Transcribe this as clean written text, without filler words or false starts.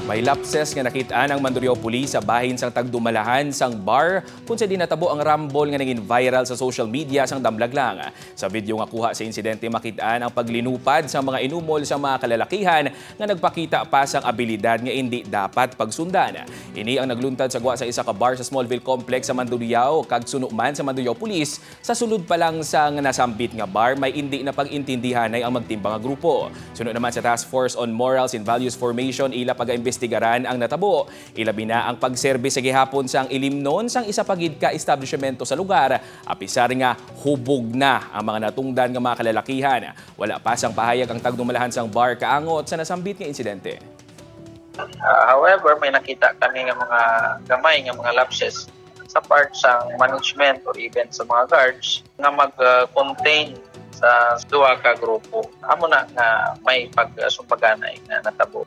May lapses nga nakitaan ang Mandurriao Police sa bahin sang tagdumalahan sang bar kung sa di natabo ang rambol nga naging viral sa social media sang damlaglang. Sa video nga kuha sa insidente makitaan ang paglinupad sa mga inumol sa mga kalalakihan nga nagpakita pa sang abilidad nga hindi dapat pagsundan. Ini ang nagluntad sa sa isa ka bar sa Smallville Complex sa Mandurriao kag sunuman sa Mandurriao Police sa sulod pa lang sang nasambit nga bar may hindi na pag-intindihan ay ang magtimbang nga grupo. Sunod naman sa Task Force on Morals and Values Formation ila pag-imbestigaran ang natabo. Ilabi na ang pagserbis sa gihapon sang ilimnon sang isa pagid ka establishmento sa lugar. Apisar nga hubog na ang mga natungdan nga mga kalalakihan. Wala pa sang pahayag ang tagdumalahan sang bar kaangot sa nasambit nga insidente. However, may nakita kami ng mga gamay ng mga lapses sa part sang management or even sa mga guards nga mag-contain sa duwa ka grupo. Amo na nga may pagsumbaganay na natabo.